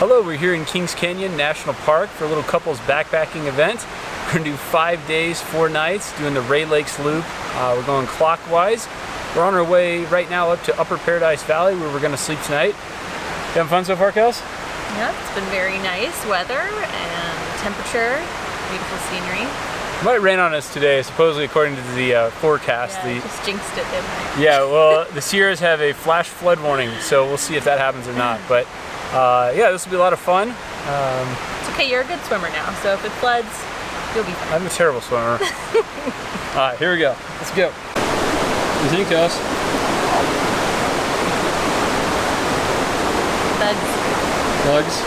Hello, we're here in Kings Canyon National Park for a little couples backpacking event. We're gonna do 5 days, 4 nights, doing the Rae Lakes loop. We're going clockwise. We're on our way right now up to Upper Paradise Valley where we're gonna sleep tonight. You having fun so far, Kels? Yep, it's been very nice weather and temperature, beautiful scenery. It might rain on us today, supposedly according to the forecast. Yeah, just jinxed it, didn't I? Yeah, well, the Sierras have a flash flood warning, so we'll see if that happens or not. But yeah, this will be a lot of fun. It's okay, you're a good swimmer now, so if it floods, you'll be fine. I'm a terrible swimmer. All right, here we go. Let's go. What do you think, Kels? Bugs.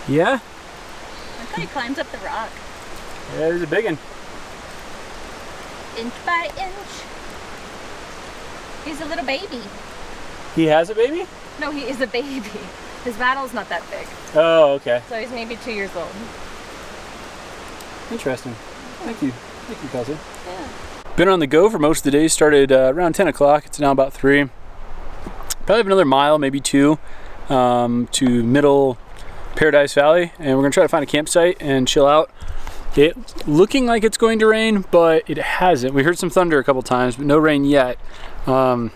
Yeah? Look how he climbs up the rock. Yeah, there's a big one. Inch by inch. He's a little baby. He has a baby? No, he is a baby. His battle's not that big. Oh, okay. So he's maybe 2 years old. Interesting. Thank you. Thank you, Kelsey. Yeah. Been on the go for most of the day. Started around 10 o'clock. It's now about 3. Probably have another mile, maybe 2, to middle Paradise Valley, and we're gonna try to find a campsite and chill out. It looking like it's going to rain, but it hasn't. We heard some thunder a couple times, but no rain yet. I don't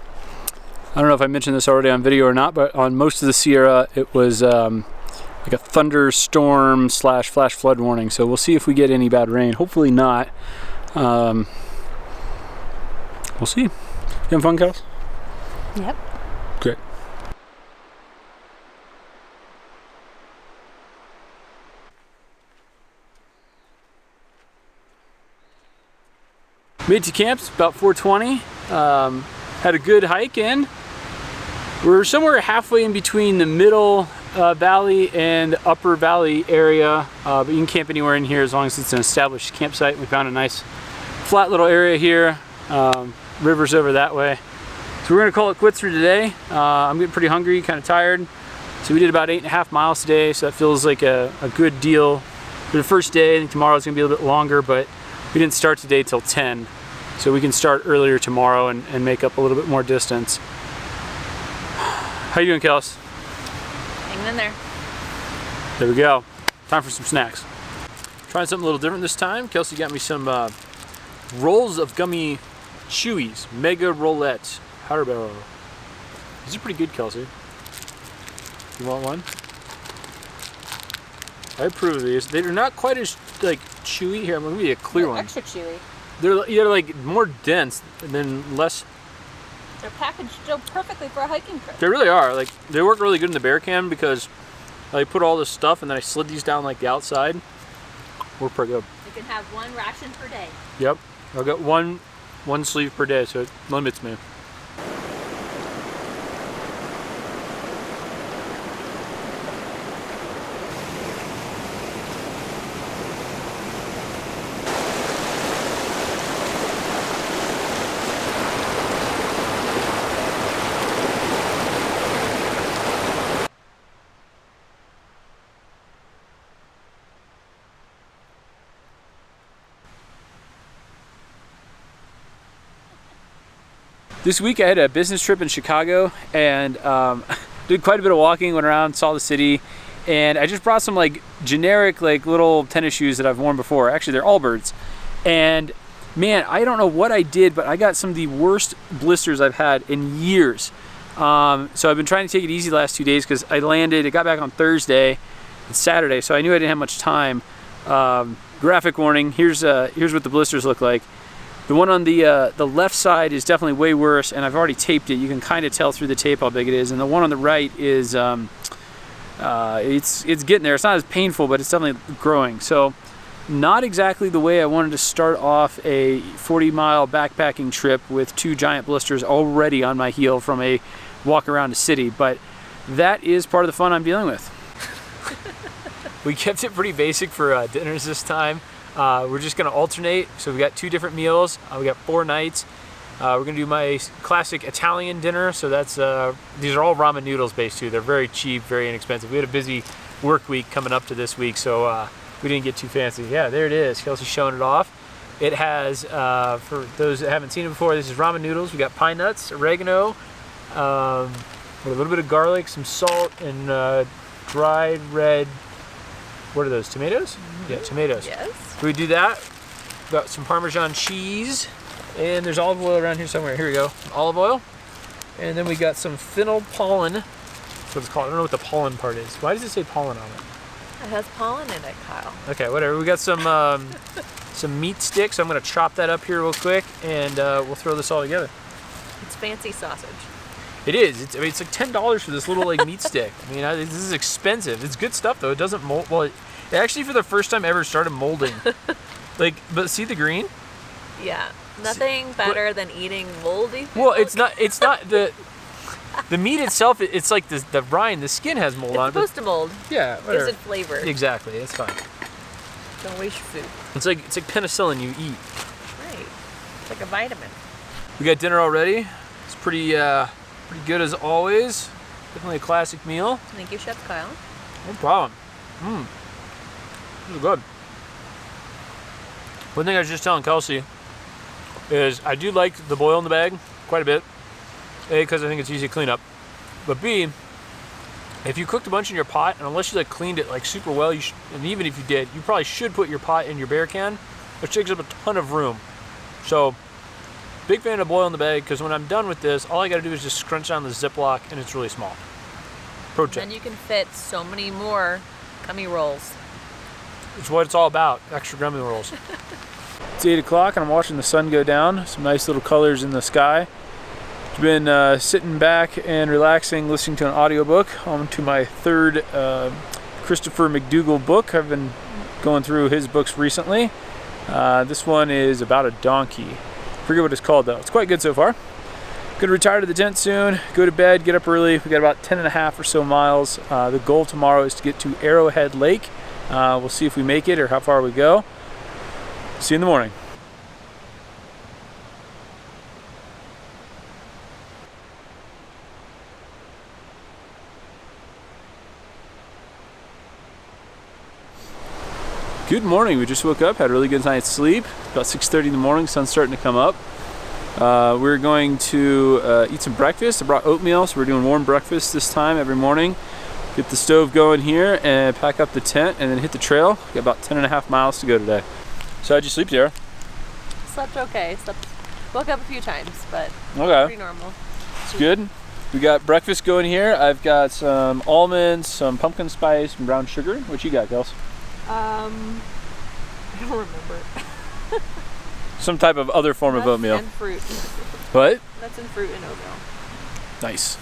know if I mentioned this already on video or not, but on most of the Sierra, it was like a thunderstorm / flash flood warning. So we'll see if we get any bad rain. Hopefully not. We'll see. You having fun, Kels? Yep. Great. Made to camps about 4:20. Had a good hike in. We're somewhere halfway in between the middle valley and the upper valley area, but you can camp anywhere in here as long as it's an established campsite. We found a nice flat little area here. River's over that way. So we're gonna call it quits for today. I'm getting pretty hungry, kind of tired. So we did about 8.5 miles today, so that feels like a good deal for the first day. I think tomorrow's gonna be a little bit longer, but we didn't start today till 10. So we can start earlier tomorrow and make up a little bit more distance. How you doing, Kels? Hanging in there. There we go. Time for some snacks. Trying something a little different this time. Kelsey got me some rolls of gummy chewies. Mega Roulette. Haribo. These are pretty good, Kelsey. You want one? I approve of these. They're not quite as like chewy. Here, I'm gonna give you a clear one. Extra chewy. They're like more dense and then less. They're packaged so perfectly for a hiking trip. They really are. Like they work really good in the bear can because I put all this stuff and then I slid these down like the outside. Work pretty good. You can have one ration per day. Yep. I've got one sleeve per day, so it limits me. This week I had a business trip in Chicago and did quite a bit of walking, went around, saw the city, and I just brought some like generic like little tennis shoes that I've worn before. Actually, they're Allbirds. And man, I don't know what I did, but I got some of the worst blisters I've had in years. So I've been trying to take it easy the last 2 days because I got back on Thursday and Saturday, so I knew I didn't have much time. Graphic warning, here's what the blisters look like. The one on the left side is definitely way worse, and I've already taped it. You can kind of tell through the tape how big it is. And the one on the right is, it's getting there. It's not as painful, but it's definitely growing. So not exactly the way I wanted to start off a 40-mile backpacking trip with 2 giant blisters already on my heel from a walk around the city, but that is part of the fun I'm dealing with. We kept it pretty basic for dinners this time. We're just gonna alternate. So we got 2 different meals. We got 4 nights. We're gonna do my classic Italian dinner. So that's these are all ramen noodles based too. They're very cheap, very inexpensive. We had a busy work week coming up to this week, so we didn't get too fancy. Yeah, there it is. Kelsey's showing it off. It has, for those that haven't seen it before, this is ramen noodles. We got pine nuts, oregano, with a little bit of garlic, some salt, and dried red. What are those, tomatoes? Mm-hmm. Yeah, tomatoes. Yes. We do that. Got some Parmesan cheese, and there's olive oil around here somewhere. Here we go, olive oil. And then we got some fennel pollen. That's what it's called. I don't know what the pollen part is. Why does it say pollen on it? It has pollen in it, Kyle. Okay, whatever. We got some some meat sticks. I'm gonna chop that up here real quick, and we'll throw this all together. It's fancy sausage. It is. I mean, it's like $10 for this little like meat stick. I mean, this is expensive. It's good stuff though. It doesn't mold. Well, it actually for the first time ever started molding. Like, but see the green? Yeah. Nothing better than eating moldy food. Well, it's not the meat itself. It's like the rind, the skin has mold on it. It's supposed to mold. Yeah, whatever. Gives it flavor. Exactly. It's fine. Don't waste your food. It's like penicillin you eat. Right. It's like a vitamin. We got dinner already. It's pretty good as always. Definitely a classic meal. Thank you, Chef Kyle. No problem. This is good. One thing I was just telling Kelsey is I do like the boil in the bag quite a bit. A, because I think it's easy to clean up. But B, if you cooked a bunch in your pot, and unless you like cleaned it like super well, and even if you did, you probably should put your pot in your bear can, which takes up a ton of room. So, big fan of boil in the bag, because when I'm done with this, all I gotta do is just scrunch down the Ziploc, and it's really small. Pro tip. And you can fit so many more gummy rolls. It's what it's all about, extra gummy rolls. It's 8 o'clock and I'm watching the sun go down. Some nice little colors in the sky. I've been sitting back and relaxing, listening to an audiobook. On to my 3rd Christopher McDougall book. I've been going through his books recently. This one is about a donkey. I forget what it's called though. It's quite good so far. Gonna retire to the tent soon, go to bed, get up early. We got about 10.5 or so miles. The goal tomorrow is to get to Arrowhead Lake. We'll see if we make it or how far we go. See you in the morning. Good morning. We just woke up, had a really good night's sleep. About 6:30 in the morning, sun's starting to come up. We're going to eat some breakfast. I brought oatmeal, so we're doing warm breakfast this time every morning. Get the stove going here and pack up the tent and then hit the trail. Got about 10.5 miles to go today. So how'd you sleep, Tara? Slept okay. Woke up a few times, but okay. Pretty normal. It's good. We got breakfast going here. I've got some almonds, some pumpkin spice, and brown sugar. What you got, Kels? I don't remember. Some type of other form of oatmeal. And fruit. What? Nuts and fruit and oatmeal. Nice.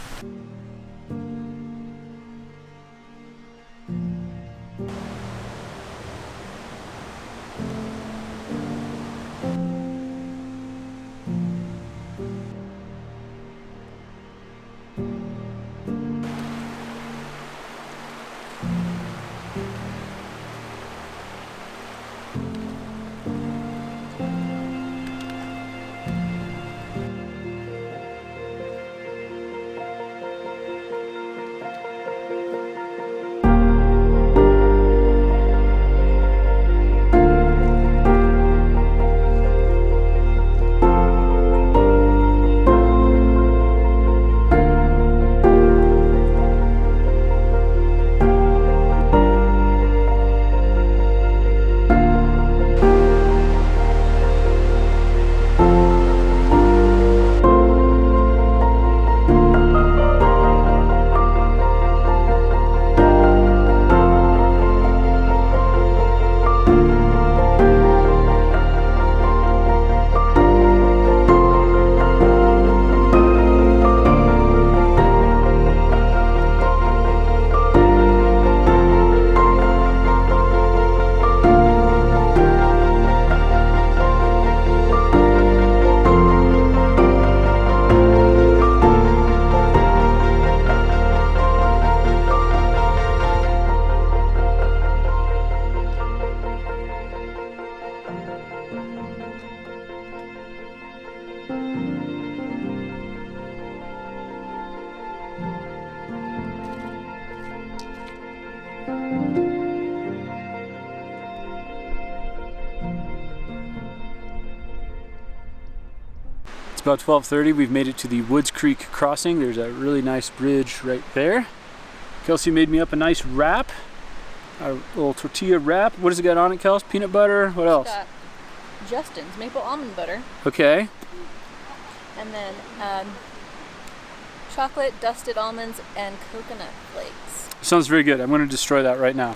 about 12:30. We've made it to the Woods Creek crossing. There's a really nice bridge right there. Kelsey made me up a nice wrap, a little tortilla wrap. What does it got on it, Kels? Peanut butter? What else? Got Justin's maple almond butter. Okay. And then chocolate, dusted almonds, and coconut flakes. Sounds very good. I'm going to destroy that right now.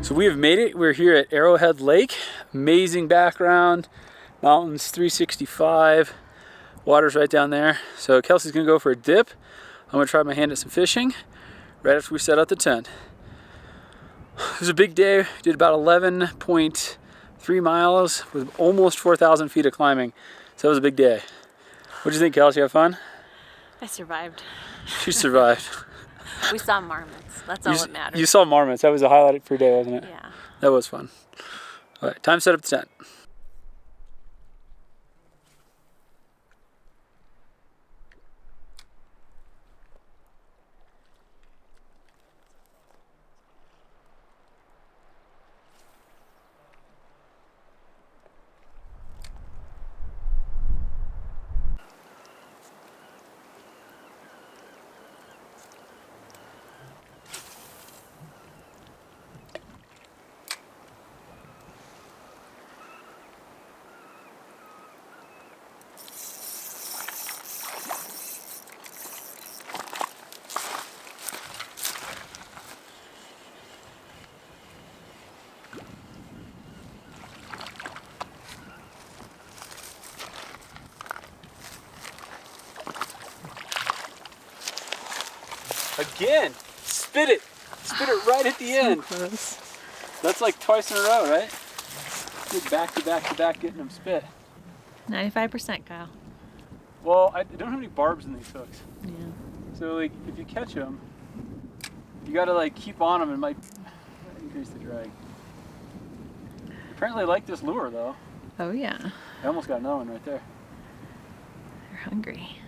So we have made it. We're here at Arrowhead Lake. Amazing background, mountains 365, water's right down there. So Kelsey's gonna go for a dip. I'm gonna try my hand at some fishing right after we set out the tent. It was a big day. We did about 11.3 miles with almost 4,000 feet of climbing. So that was a big day. What'd you think, Kelsey? You have fun? I survived. She survived. We saw marmots. That's all that matters. You saw marmots. That was the highlight for your day, wasn't it? Yeah. That was fun. All right, time to set up the tent. Again, spit it right at the end. Close. That's like twice in a row, right? Good back to back to back getting them spit. 95%, Kyle. Well, I don't have any barbs in these hooks. Yeah. So like, if you catch them, you gotta like keep on them and might increase the drag. Apparently I like this lure though. Oh yeah. I almost got another one right there. You're hungry.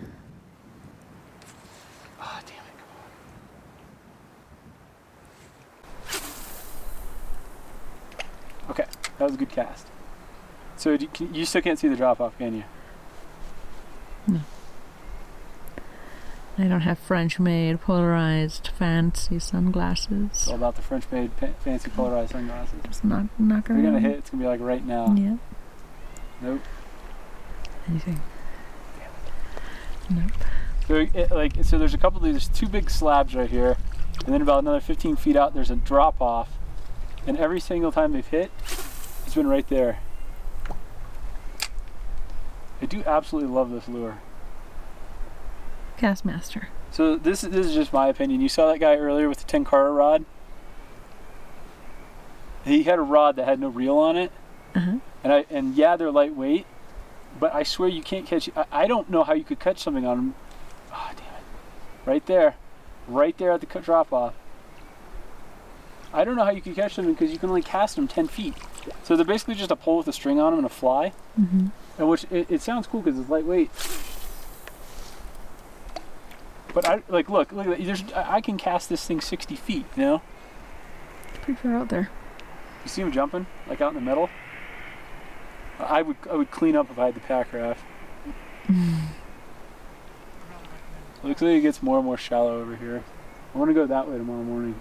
Oh, damn it, come on. Okay, that was a good cast. So you still can't see the drop off, can you? No. I don't have French-made polarized fancy sunglasses. It's all about the French-made fancy polarized sunglasses. Just knock around. You're gonna hit. It's gonna be like right now. Yeah. Nope. Anything. Nope. So so there's a couple. There's two big slabs right here, and then about another 15 feet out, there's a drop off, and every single time they've hit, it's been right there. I do absolutely love this lure. Castmaster. So this is just my opinion. You saw that guy earlier with the Tenkara rod? He had a rod that had no reel on it. Uh-huh. And yeah, they're lightweight, but I swear you can't catch. I don't know how you could catch something on them. Oh, damn it! Right there at the drop off. I don't know how you could catch them because you can only cast them 10 feet. So they're basically just a pole with a string on them and a fly. Mm-hmm. And which it sounds cool because it's lightweight. But look, I can cast this thing 60 feet, you know? Pretty far out there. You see him jumping, like out in the middle? I would clean up if I had the pack raft. Looks like it gets more and more shallow over here. I want to go that way tomorrow morning.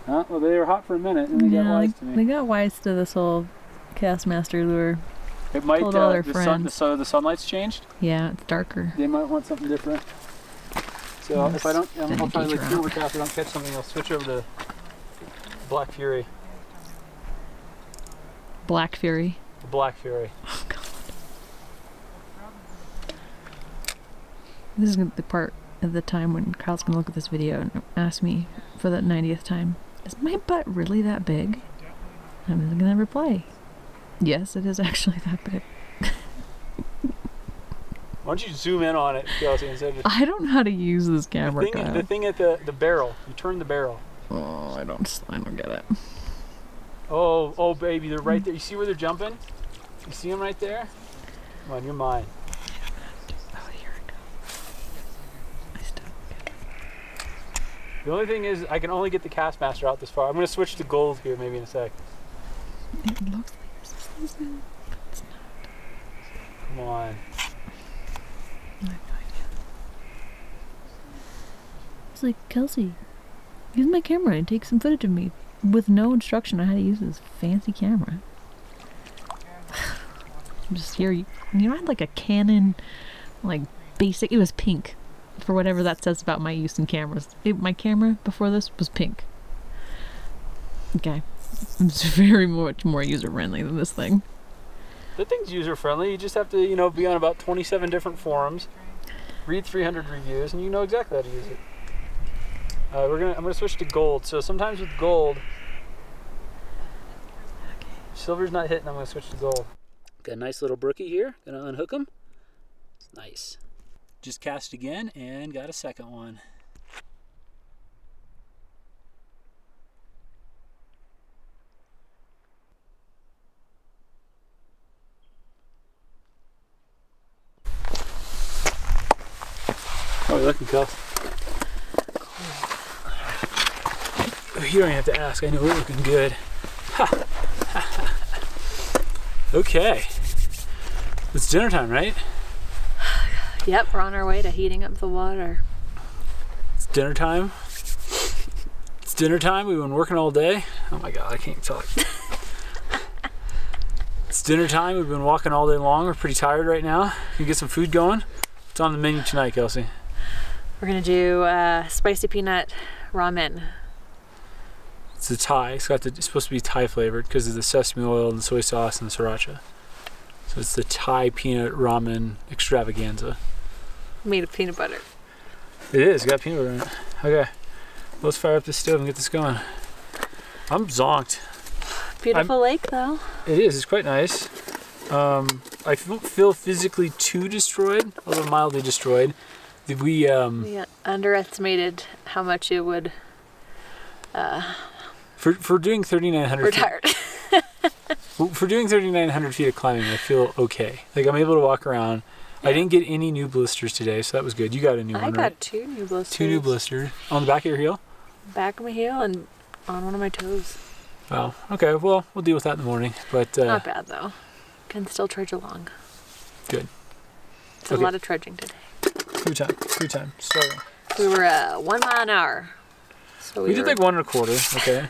Huh? Well, they were hot for a minute, and they got wise to me. They got wise to this whole Castmaster lure. It might. Told all their friends. So the sunlight's changed. Yeah, it's darker. They might want something different. So Yes, if I don't, then I'll probably engage like if I don't catch something, I'll switch over to Black Fury. Black Fury. The Black Fury. Oh God. This is the part of the time when Kyle's gonna look at this video and ask me for the 90th time, is my butt really that big? I'm gonna reply, yes, it is actually that big. Why don't you zoom in on it, Kelsey, instead of... I don't know how to use this camera, Kyle. The thing at the barrel. You turn the barrel. Oh, I don't get it. Oh, baby, they're right there. You see where they're jumping? You see them right there? Come on, you're mine. Oh, here we go. I still don't get it. The only thing is, I can only get the Castmaster out this far. I'm going to switch to gold here maybe in a sec. It looks like there's a season, but it's not. Come on. It's like, Kelsey, use my camera and take some footage of me with no instruction on how to use this fancy camera. I'm just here. You know, I had like a Canon, like basic, it was pink, for whatever that says about my use in cameras. My camera before this was pink. Okay. It's very much more user-friendly than this thing. The thing's user-friendly. You just have to, you know, be on about 27 different forums, read 300 reviews, and you know exactly how to use it. I'm gonna switch to gold. So sometimes with gold, silver's not hitting. I'm gonna switch to gold. Got a nice little brookie here. Gonna unhook him. Nice. Just cast again and got a second one. Oh, you're looking, Kelsey. You don't even have to ask. I know we're looking good. Ha. Okay. It's dinner time, right? Yep, we're on our way to heating up the water. It's dinner time. It's dinner time. We've been working all day. Oh my God, I can't talk. It's dinner time. We've been walking all day long. We're pretty tired right now. Can you get some food going? What's on the menu tonight, Kelsey? We're gonna do spicy peanut ramen. It's a Thai. It's supposed to be Thai flavored because of the sesame oil and the soy sauce and the sriracha. So it's the Thai peanut ramen extravaganza. Made of peanut butter. It is. Got peanut butter in it. Okay. Let's fire up the stove and get this going. I'm zonked. Beautiful lake though. It is. It's quite nice. I don't feel physically too destroyed, although mildly destroyed. We underestimated how much it would. For doing 3,900 We're feet. tired. For doing 3,900 feet of climbing, I feel okay. Like I'm able to walk around. Yeah. I didn't get any new blisters today, so that was good. You got a new one, right? I got 2 new blisters. 2 new blisters. On the back of your heel? Back of my heel and on one of my toes. Wow. Okay, well, we'll deal with that in the morning. But not bad, though. Can still trudge along. Good. It's a lot of trudging today. Food time. Starting. We were 1 mile an hour. So we did like 1 1/4, okay.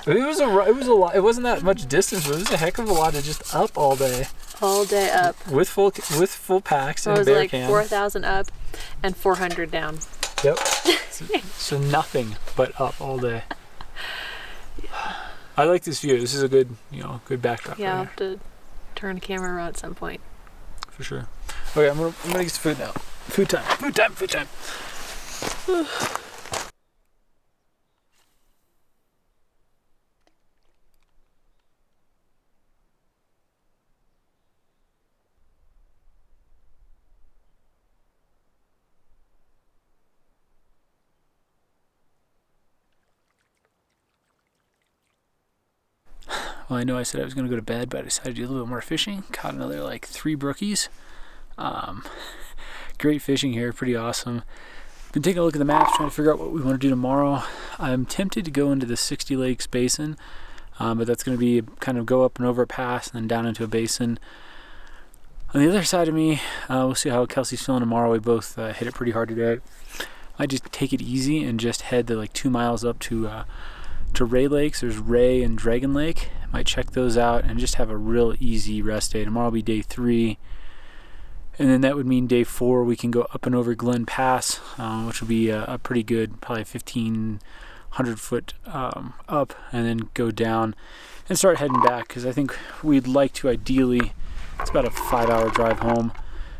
It was a lot. It wasn't that much distance, but it was a heck of a lot of just up all day. All day up. With full packs so and it was bear like can. 4,000 up and 400 down. Yep. so nothing but up all day. Yeah. I like this view. This is a good, good backdrop. Yeah, I'll have to turn the camera around at some point. For sure. Okay, I'm gonna get some food now. Food time. Well, I know I said I was going to go to bed, but I decided to do a little bit more fishing. Caught another like 3 brookies. Great fishing here, pretty awesome. Been taking a look at the maps, trying to figure out what we want to do tomorrow. I'm tempted to go into the 60 Lakes Basin, but that's going to be kind of go up and over a pass and then down into a basin. On the other side of me, we'll see how Kelsey's feeling tomorrow. We both hit it pretty hard today. I just take it easy and just head the like 2 miles up to Rae Lakes. There's Rae and Dragon Lake. Might check those out and just have a real easy rest day. Tomorrow will be day 3. And then that would mean day 4 we can go up and over Glen Pass, which will be a pretty good, probably 1,500 foot up, and then go down and start heading back, because I think we'd like to ideally, it's about a 5-hour drive home,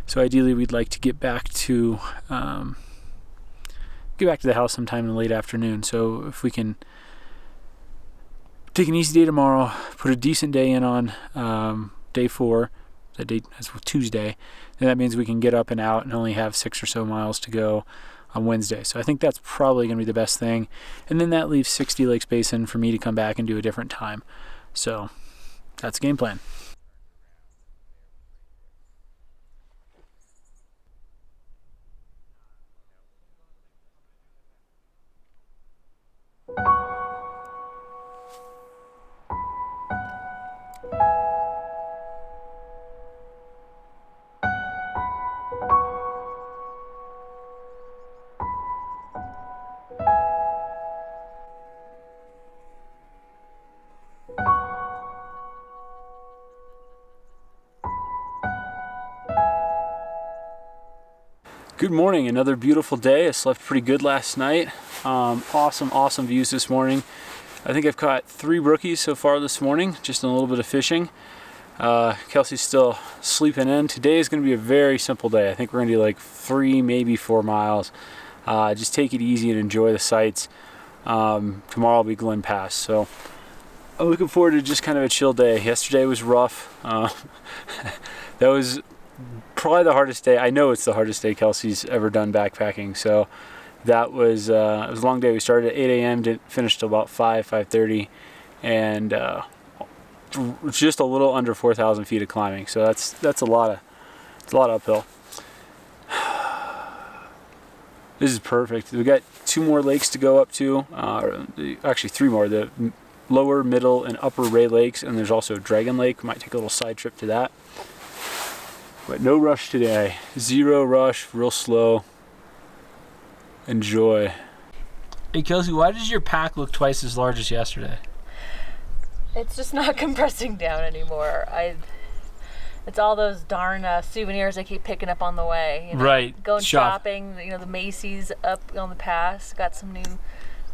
so ideally we'd like to get back to the house sometime in the late afternoon. So if we can take an easy day tomorrow, put a decent day in on day 4, that date is Tuesday, and that means we can get up and out and only have 6 or so miles to go on Wednesday. So I think that's probably going to be the best thing. And then that leaves 60 Lakes Basin for me to come back and do a different time. So that's the game plan. Good morning, another beautiful day. I slept pretty good last night. Awesome views this morning. I think I've caught 3 brookies so far this morning, just in a little bit of fishing. Kelsey's still sleeping in. Today is going to be a very simple day. I think we're going to do like 3, maybe 4 miles. Just take it easy and enjoy the sights. Tomorrow will be Glen Pass, so I'm looking forward to just kind of a chill day. Yesterday was rough. That was probably the hardest day. I know it's the hardest day Kelsey's ever done backpacking. So that was it was a long day. We started at 8 a.m. didn't finish till about 5:30, and just a little under 4,000 feet of climbing. So that's a lot of uphill. This is perfect. We got 2 more lakes to go up to. Actually 3 more. The lower, middle, and upper Rae Lakes, and there's also Dragon Lake. We might take a little side trip to that. But no rush today. 0 rush, real slow. Enjoy. Hey Kelsey, why does your pack look twice as large as yesterday? It's just not compressing down anymore. It's all those darn souvenirs I keep picking up on the way. You know, right. Going shopping. You know, the Macy's up on the pass. Got some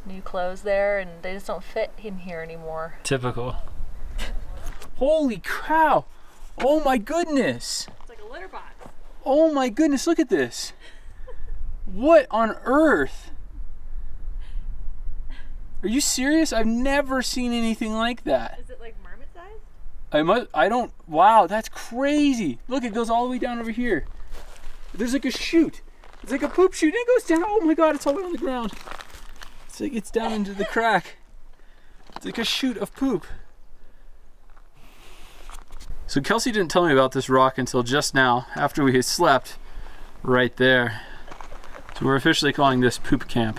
new clothes there, and they just don't fit in here anymore. Typical. Holy cow! Oh my goodness! Litter box. Oh my goodness, look at this. What on earth? Are you serious? I've never seen anything like that. Is it like marmot sized? I don't, wow, that's crazy. Look, it goes all the way down over here. There's like a chute. It's like a poop chute, and it goes down. Oh my God, it's all the way on the ground. It's like it's down into the crack. It's like a chute of poop. So Kelsey didn't tell me about this rock until just now, after we had slept right there. So we're officially calling this Poop Camp.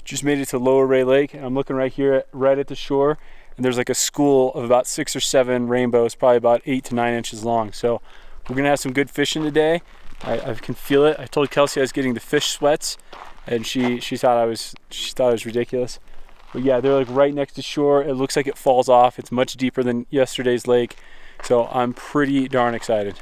Just made it to Lower Rae Lake, and I'm looking right here, right at the shore, and there's like a school of about 6 or 7 rainbows, probably about 8 to 9 inches long. So we're gonna have some good fishing today. I can feel it. I told Kelsey I was getting the fish sweats, and she thought I was ridiculous. But yeah, they're like right next to shore. It looks like it falls off. It's much deeper than yesterday's lake. So I'm pretty darn excited.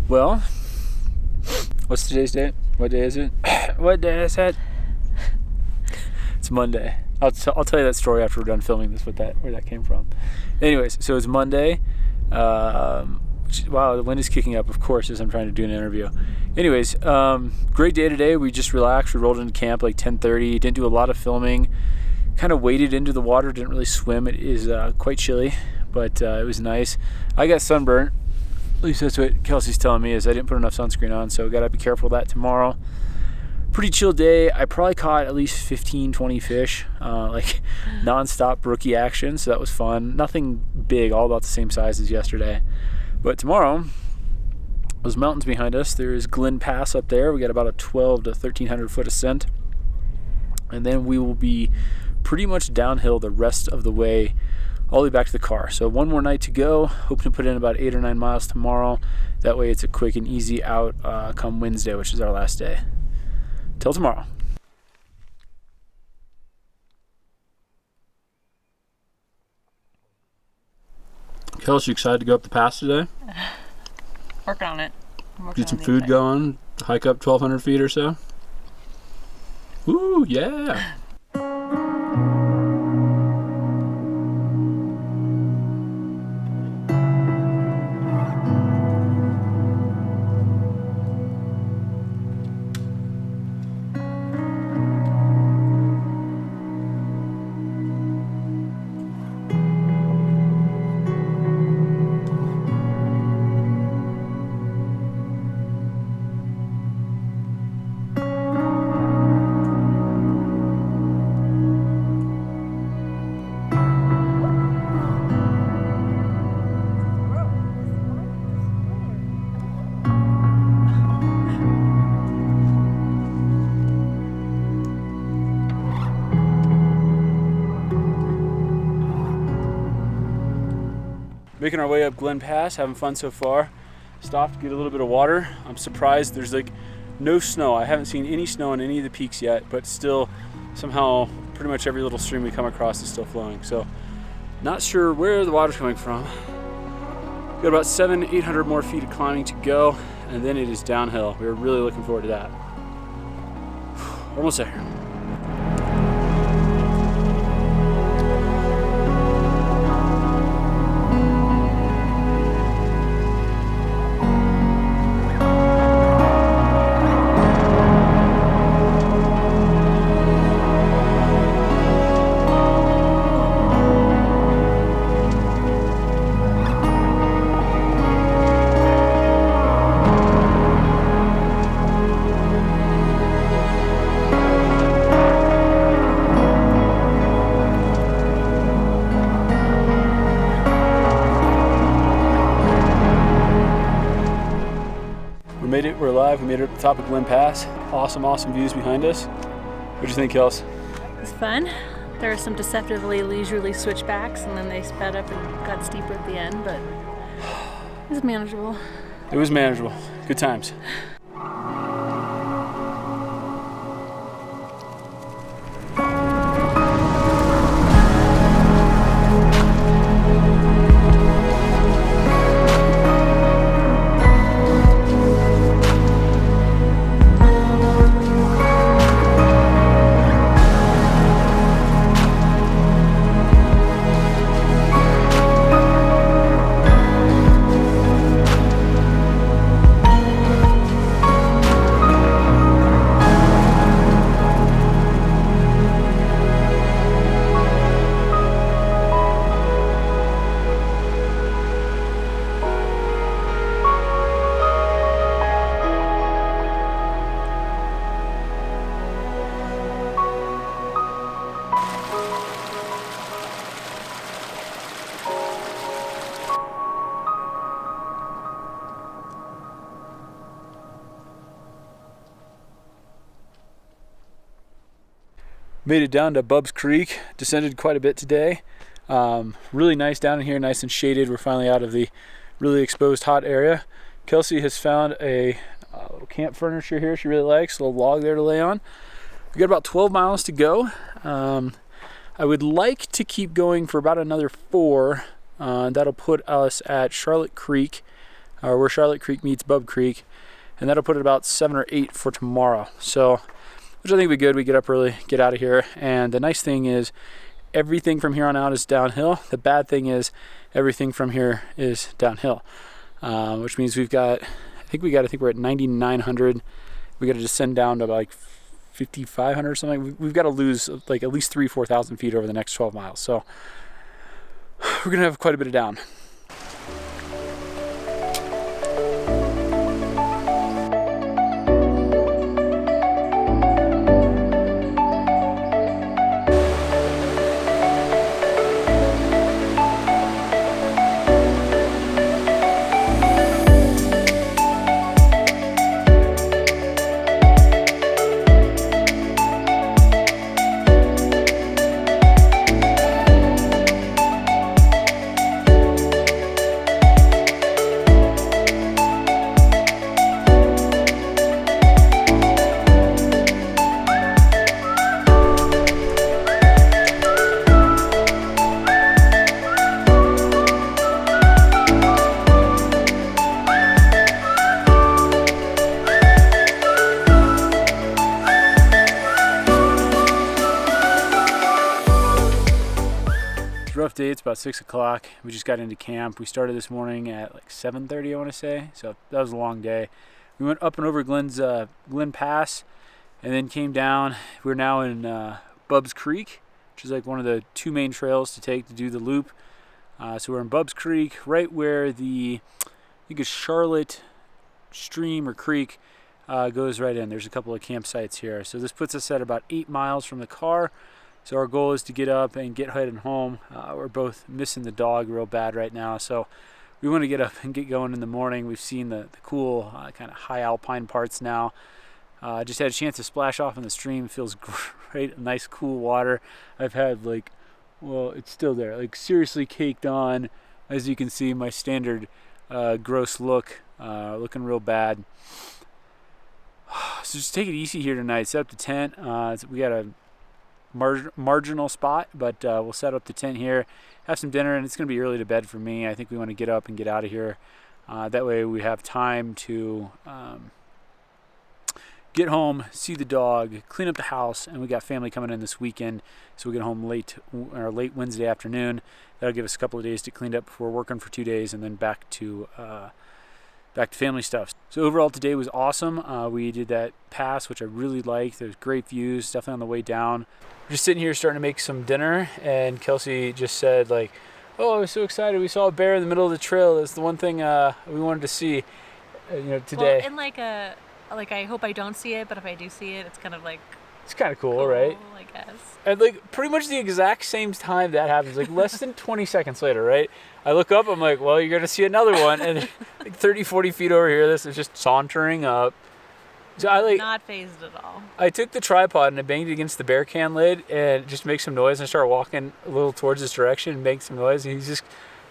Well, what's today's date? What day is it? What day is it? It's Monday. I'll tell you that story after we're done filming this, where that came from. Anyways, so it's Monday. Wow, the wind is kicking up, of course, as I'm trying to do an interview. Anyways, great day today. We just relaxed. We rolled into camp like 10:30. Didn't do a lot of filming. Kind of waded into the water. Didn't really swim. It is quite chilly, but it was nice. I got sunburnt. At least that's what Kelsey's telling me, is I didn't put enough sunscreen on, so gotta be careful of that tomorrow. Pretty chill day. I probably caught at least 15, 20 fish, like non-stop rookie action, so that was fun. Nothing big, all about the same size as yesterday. But tomorrow, those mountains behind us, there's Glen Pass up there. We got about a 12 to 1,300 foot ascent. And then we will be pretty much downhill the rest of the way, all the way back to the car. So one more night to go. Hoping to put in about 8 or 9 miles tomorrow. That way it's a quick and easy out come Wednesday, which is our last day. Till tomorrow. Kelsey, you excited to go up the pass today? Working on it. Get some food going, hike up 1,200 feet or so. Ooh, yeah. Making our way up Glen Pass, having fun so far. Stopped to get a little bit of water. I'm surprised there's like no snow. I haven't seen any snow on any of the peaks yet, but still somehow pretty much every little stream we come across is still flowing. So not sure where the water's coming from. Got about 700-800 more feet of climbing to go, and then it is downhill. We're really looking forward to that. We're almost there. We're alive. We made it up the top of Glen Pass. Awesome, awesome views behind us. What'd you think, Kels? It was fun. There were some deceptively leisurely switchbacks, and then they sped up and got steeper at the end, but it was manageable. It was manageable. Good times. Made it down to Bub's Creek, descended quite a bit today. Really nice down in here, nice and shaded. We're finally out of the really exposed hot area. Kelsey has found a little camp furniture here she really likes, a little log there to lay on. We got about 12 miles to go. I would like to keep going for about another 4. That'll put us at Charlotte Creek, where Charlotte Creek meets Bub Creek, and that'll put it about 7 or 8 for tomorrow. So, which I think would be good. We get up early, get out of here, and the nice thing is everything from here on out is downhill. The bad thing is everything from here is downhill, which means we've got, I think we're at 9,900. We got to descend down to like 5,500 or something. We've got to lose like at least 3,000-4,000 feet over the next 12 miles. So we're gonna have quite a bit of down. Rough day. It's about 6 o'clock. We just got into camp. We started this morning at like 7:30, I want to say. So that was a long day. We went up and over Glen Pass, and then came down. We're now in Bub's Creek, which is like one of the 2 main trails to take to do the loop. So we're in Bub's Creek, right where the, I think it's Charlotte stream or creek goes right in. There's a couple of campsites here. So this puts us at about 8 miles from the car. So our goal is to get up and get headed home. We're both missing the dog real bad right now, so we want to get up and get going in the morning. We've seen the cool kind of high alpine parts now. Just had a chance to splash off in the stream. It feels great, nice cool water. I've had like, well, it's still there, like seriously caked on. As you can see, my standard gross look, looking real bad. So just take it easy here tonight. Set up the tent. We got a marginal spot, but we'll set up the tent here, have some dinner, and it's going to be early to bed for me. I think we want to get up and get out of here. That way we have time to get home, see the dog, clean up the house, and we got family coming in this weekend, so we get home late Wednesday afternoon. That'll give us a couple of days to clean up before working for 2 days, and then back to family stuff. So overall today was awesome. We did that pass, which I really liked. There's great views, definitely on the way down. We're just sitting here starting to make some dinner, and Kelsey just said like, oh, I was so excited. We saw a bear in the middle of the trail. That's the one thing we wanted to see, today. Well, and I hope I don't see it, but if I do see it, it's kind of like, it's kind of cool, right? I guess. And like pretty much the exact same time that happens, like less than 20 seconds later, right? I look up, I'm like, well, you're going to see another one. And like 30, 40 feet over here, this is just sauntering up. So I not phased at all. I took the tripod and I banged it against the bear can lid and it just makes some noise. And I started walking a little towards this direction and make some noise. And he just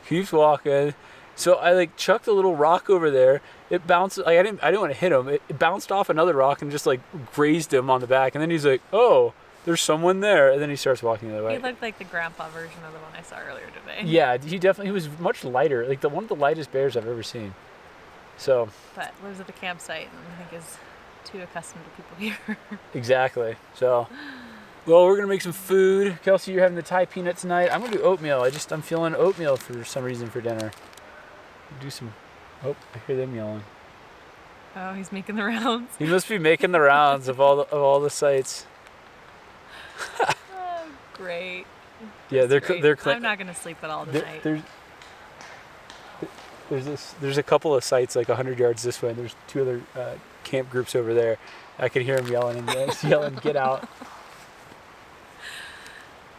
keeps walking. So I like chucked a little rock over there. It bounced, like I didn't want to hit him. It bounced off another rock and just like grazed him on the back. And then he's like, oh, there's someone there. And then he starts walking the other way. He looked like the grandpa version of the one I saw earlier today. Yeah, he was much lighter. Like one of the lightest bears I've ever seen. So. But lives at the campsite and I think is too accustomed to people here. Exactly. So, well, we're gonna make some food. Kelsey, you're having the Thai peanut tonight. I'm gonna do oatmeal. I'm feeling oatmeal for some reason for dinner. Do some. Oh, I hear them yelling. Oh, he's making the rounds. He must be making the rounds of all the sites. Oh, great. Yeah, That's they're. great. I'm not gonna sleep at all tonight. There's a couple of sites like 100 yards this way, and there's 2 other camp groups over there. I can hear them yelling and yelling, "Get out!"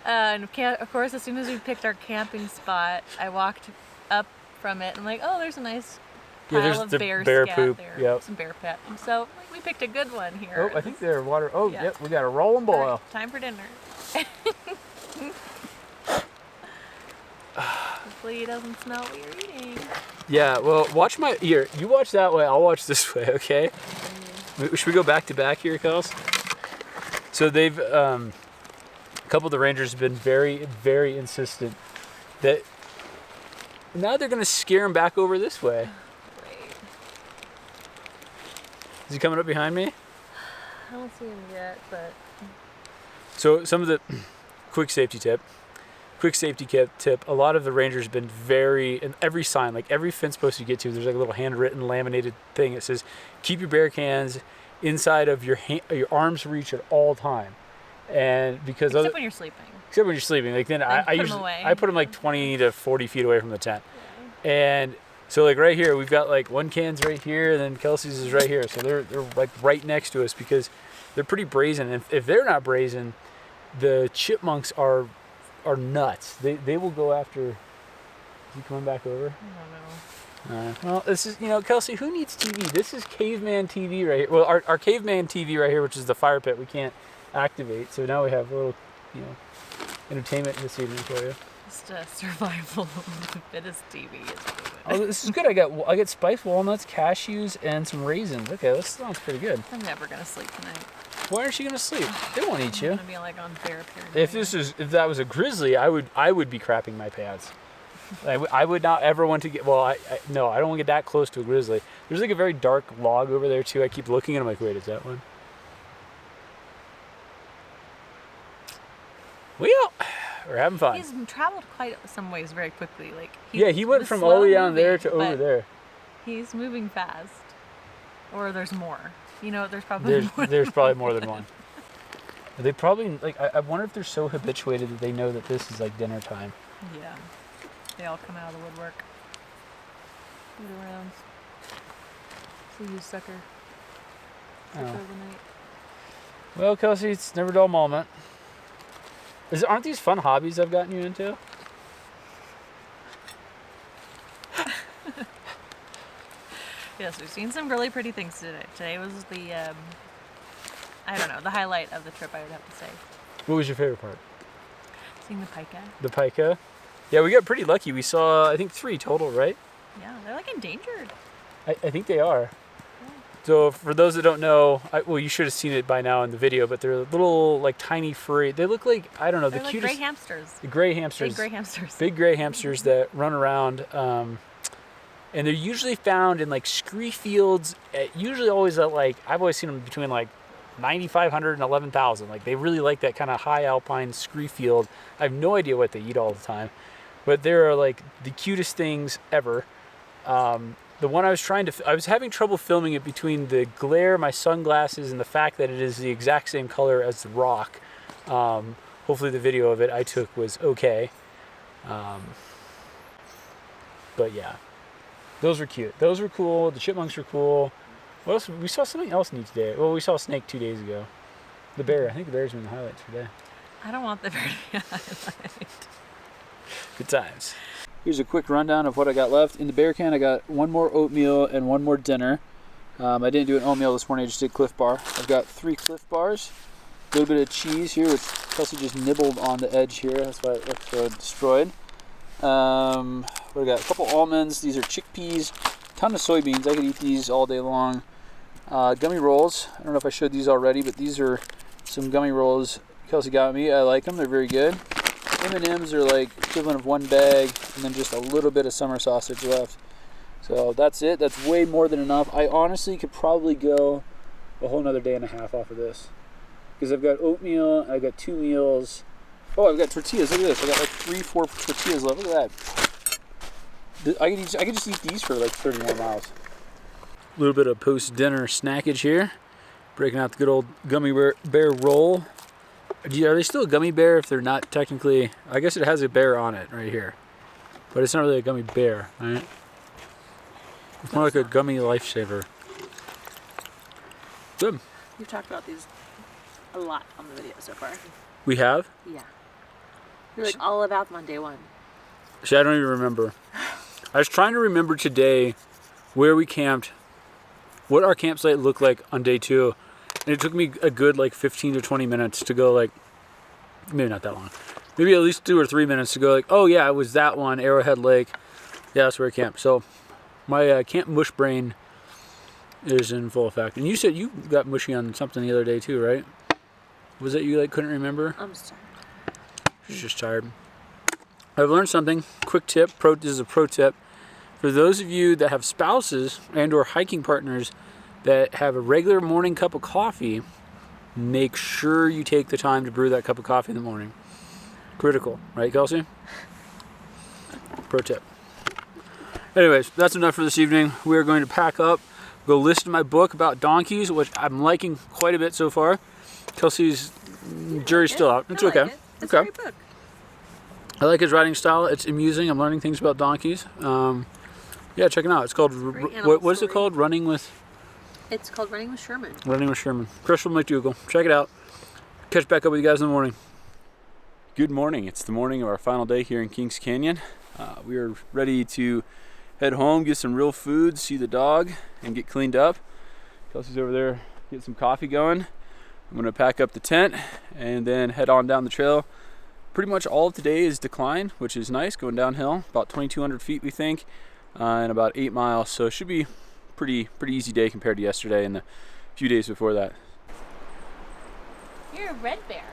And of course, as soon as we picked our camping spot, I walked up from it and I'm like, oh, there's a nice Yeah, there's pile of the bear bear scat poop. there. Yep. Some bear pet. So we picked a good one here. Oh, I think they're water. Oh, Yeah. yep, we got a roll and All boil. right, time for dinner. Hopefully it doesn't smell what you're eating. Yeah, well, watch my ear. You watch that way, I'll watch this way, okay? Should we go back to back here, Kels? So they've, a couple of the rangers have been very, very insistent that now they're going to scare him back over this way. Great. Is he coming up behind me? I don't see him yet, but So some of the quick safety tip, a lot of the rangers have been very, in every sign, like every fence post you get to, there's like a little handwritten laminated thing that says, keep your bear cans inside of your arm's reach at all time. And because except when you're sleeping. Except when you're sleeping, like then I usually I put them like 20 to 40 feet away from the tent. Yeah. And so like right here, we've got like one can's right here, and then Kelsey's is right here. So they're like right next to us because they're pretty brazen. And if they're not brazen, the chipmunks are nuts. They will go after. Is he coming back over? I don't know. Well, this is, Kelsey, who needs TV? This is caveman TV right here. Well, our caveman TV right here, which is the fire pit, we can't activate. So now we have a little, entertainment this evening for you. Just survival of the fittest TV is good. Oh, this is good. I get spiced walnuts, cashews, and some raisins. Okay, this sounds pretty good. I'm never gonna sleep tonight. Why aren't you gonna sleep? They won't eat you. I'm gonna be like on therapy. If that was a grizzly, I would be crapping my pants. I would not ever want to get. Well, no, I don't want to get that close to a grizzly. There's like a very dark log over there too. I keep looking and I'm like, wait, is that one? Well, we're having fun. He's traveled quite some ways very quickly. Like he went from all the way down there to over there. He's moving fast. Or there's more. There's probably more. There's probably more than one. They probably I wonder if they're so habituated that they know that this is like dinner time. Yeah. They all come out of the woodwork. Loot around. See you, sucker. Sucker of the night. Well, Kelsey, it's never a dull moment. Aren't these fun hobbies I've gotten you into? Yes, we've seen some really pretty things today. Today was the, the highlight of the trip, I would have to say. What was your favorite part? Seeing the pika. The pika? Yeah, we got pretty lucky. We saw, I think, 3 total, right? Yeah, they're like endangered. I think they are. Yeah. So for those that don't know, you should have seen it by now in the video, but they're little, like, tiny furry. They look like, I don't know, they're the like cutest. Gray hamsters. The gray hamsters. Big gray hamsters. Big gray hamsters that run around. And they're usually found in like scree fields. Usually always at like, I've always seen them between like 9,500 and 11,000. Like they really like that kind of high alpine scree field. I have no idea what they eat all the time, but they're like the cutest things ever. The one I was having trouble filming it between the glare, my sunglasses, and the fact that it is the exact same color as the rock. Hopefully the video of it I took was okay. But yeah. Those were cute. Those were cool. The chipmunks were cool. What else? We saw something else neat today. Well, we saw a snake 2 days ago. The bear. I think the bear's been the highlights today. I don't want the bear to be a highlight. Good times. Here's a quick rundown of what I got left. In the bear can, I got 1 more oatmeal and 1 more dinner. I didn't do an oatmeal this morning. I just did Cliff Bar. I've got 3 Cliff Bars. A little bit of cheese here, which Kelsey just nibbled on the edge here. That's why it looks so destroyed. We got a couple almonds. These are chickpeas. Ton of soybeans. I could eat these all day long. Gummy rolls. I don't know if I showed these already, but these are some gummy rolls Kelsey got me. I like them. They're very good. M&Ms are like equivalent of 1 bag, and then just a little bit of summer sausage left. So that's it. That's way more than enough. I honestly could probably go a whole nother day and a half off of this, because I've got oatmeal. I've got 2 meals. Oh, I've got tortillas. Look at this. I got like 3-4 tortillas left. Look at that. I could just eat these for like 30 more miles. A little bit of post-dinner snackage here. Breaking out the good old gummy bear roll. Are they still a gummy bear if they're not technically? I guess it has a bear on it right here. But it's not really a gummy bear, right? It's more like a gummy lifesaver. Good. We've talked about these a lot on the video so far. We have? Yeah. You're like all about them on day 1. See, I don't even remember. I was trying to remember today where we camped, what our campsite looked like on day 2. And it took me a good like 15 to 20 minutes to go like, maybe not that long, maybe at least 2 or 3 minutes to go like, oh yeah, it was that one, Arrowhead Lake. Yeah, that's where I camped. So my camp mush brain is in full effect. And you said you got mushy on something the other day too, right? Was it you like couldn't remember? I'm sorry. She's just tired. I've learned something. Quick tip. This is a pro tip. For those of you that have spouses and or hiking partners that have a regular morning cup of coffee, make sure you take the time to brew that cup of coffee in the morning. Critical, right, Kelsey? Pro tip. Anyways, that's enough for this evening. We are going to pack up, go listen to my book about donkeys, which I'm liking quite a bit so far. Kelsey's jury's still out. It's okay. It's a great book. I like his writing style. It's amusing. I'm learning things about donkeys. Yeah, check it out. It's called, what is it called? It's called Running with Sherman. Running with Sherman. Chris from McDougal. Check it out. Catch back up with you guys in the morning. Good morning. It's the morning of our final day here in Kings Canyon. We are ready to head home, get some real food, see the dog, and get cleaned up. Kelsey's over there getting some coffee going. I'm going to pack up the tent and then head on down the trail. Pretty much all of today is decline, which is nice, going downhill, about 2,200 feet we think, and about 8 miles. So it should be pretty easy day compared to yesterday and the few days before that. You're a red bear.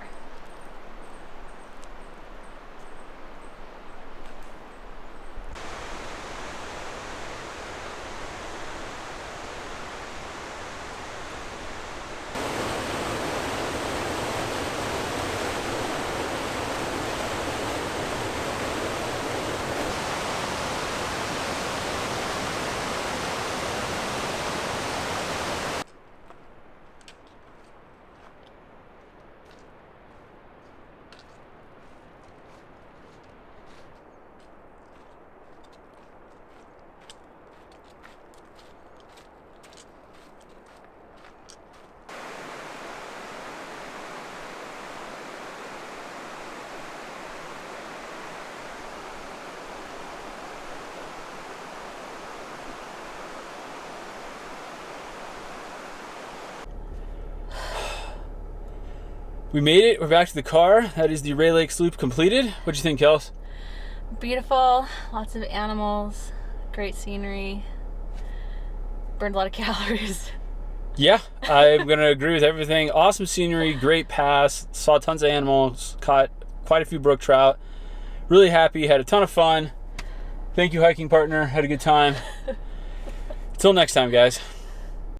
We made it. We're back to the car. That is the Rae Lakes loop completed. What'd you think, Kels? Beautiful. Lots of animals. Great scenery. Burned a lot of calories. Yeah, I'm going to agree with everything. Awesome scenery, great pass, saw tons of animals, caught quite a few brook trout. Really happy, had a ton of fun. Thank you, hiking partner. Had a good time. Until next time, guys.